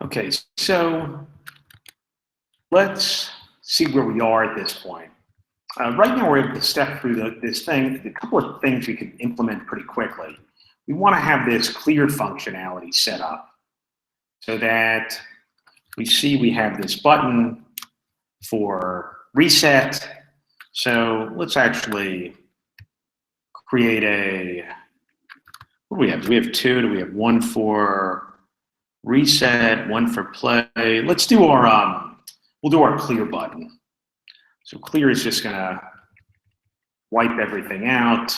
Okay, so let's see where we are at this point. Right now, we're able to step through this thing. A couple of things we can implement pretty quickly. We want to have this clear functionality set up so that we see we have this button for reset. So let's actually create a, what do we have? Do we have two? Do we have one for reset, one for play? Let's do our, we'll do our clear button. So clear is just gonna wipe everything out.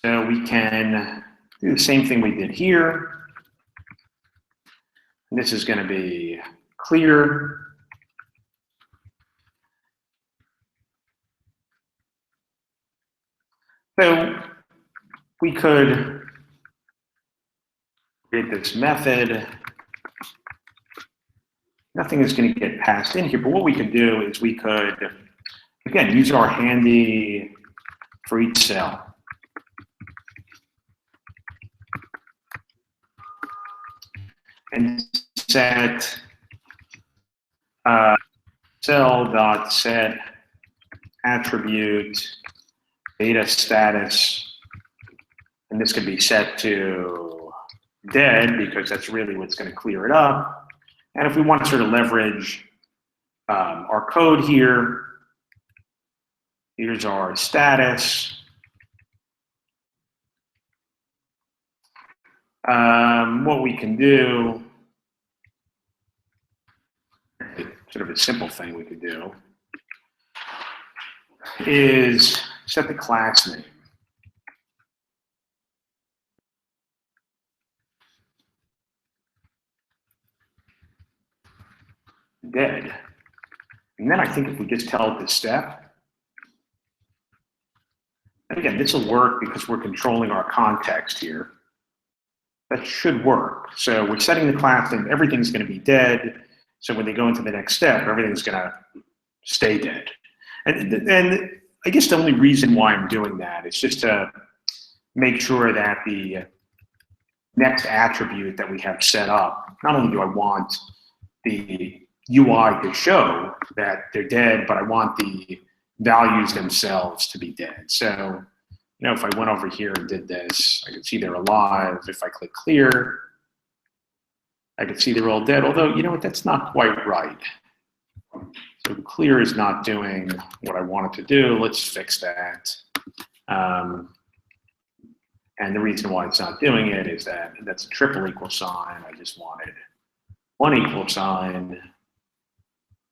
So we can do the same thing we did here. And this is gonna be clear. So we could create this method. Nothing is going to get passed in here, but what we could do is we could, again, use our handy for each cell. And set cell.set attribute data status, and this could be set to dead because that's really what's going to clear it up. And if we want to sort of leverage our code here, here's our status. What we can do, sort of a simple thing we could do, is set the class name. Dead. And then I think if we just tell it to step, and again, this will work because we're controlling our context here. That should work. So we're setting the class name, everything's going to be dead. So when they go into the next step, everything's going to stay dead. And I guess the only reason why I'm doing that is just to make sure that the next attribute that we have set up, not only do I want the UI to show that they're dead, but I want the values themselves to be dead. So, you know, if I went over here and did this, I could see they're alive. If I click clear, I could see they're all dead. Although, you know what, that's not quite right. So clear is not doing what I want it to do. Let's fix that. And the reason why it's not doing it is that that's a triple equal sign. I just wanted one equal sign.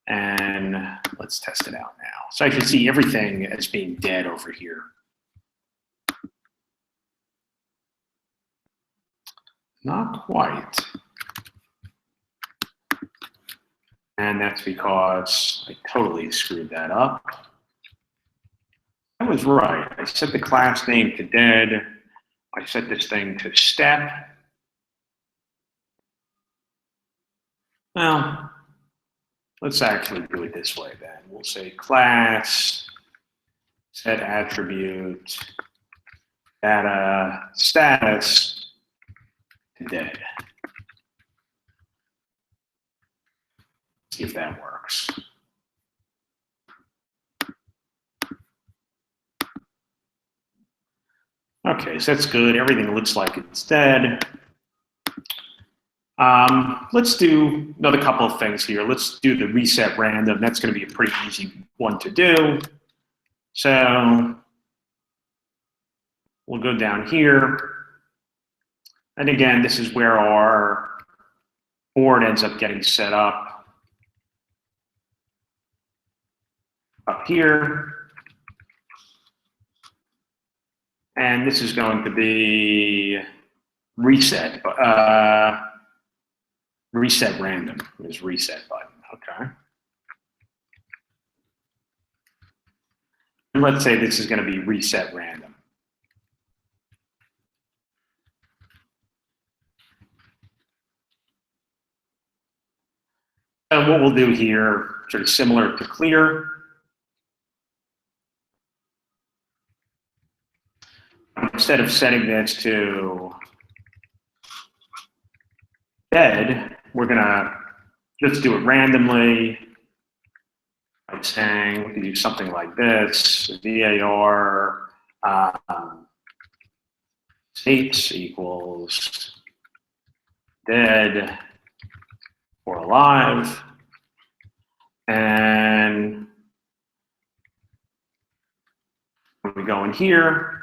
And let's test it out now. So I can see everything as being dead over here. Not quite. And that's because I totally screwed that up. I was right. I set the class name to dead. I set this thing to step. Well, let's actually do it this way then. We'll say class, set attribute, data status to dead. See if that works. Okay, so that's good. Everything looks like it's dead. Let's do another couple of things here. Let's do the reset random. That's going to be a pretty easy one to do. So we'll go down here. And again, this is where our board ends up getting set up here. And this is going to be reset. Reset random is reset button, okay? And let's say this is going to be reset random. And what we'll do here, sort of similar to clear, instead of setting this to dead, we're gonna just do it randomly by saying we can do something like this: var states equals dead or alive, and when we go in here,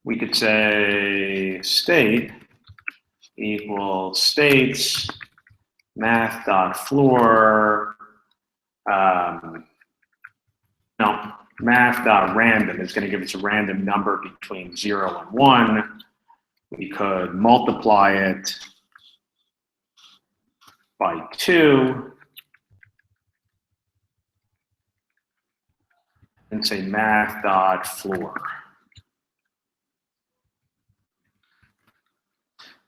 we could say state equals states math.floor. No, math.random is going to give us a random number between 0 and 1. We could multiply it by 2 and say math.floor.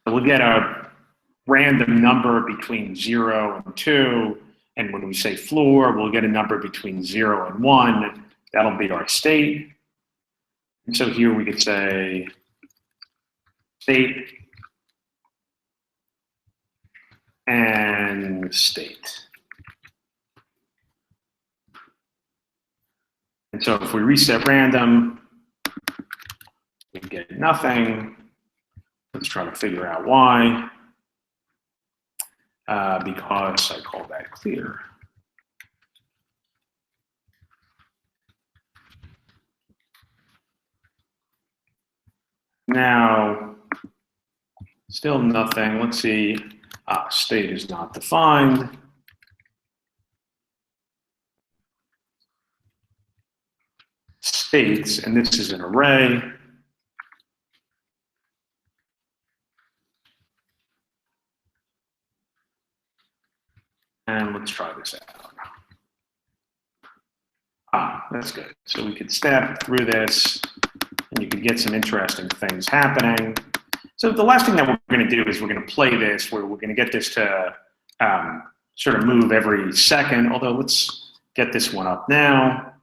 So we'll get a random number between 0 and 2, and when we say floor, we'll get a number between 0 and 1. That'll be our state. And so here we could say state and state. And so if we reset random, we get nothing. Let's try to figure out why. Because I call that clear. Now, still nothing. Let's see. State is not defined. States, and this is an array. And let's try this out. That's good. So we could step through this, and you could get some interesting things happening. So the last thing that we're going to do is we're going to play this, where we're going to get this to sort of move every second, although let's get this one up now.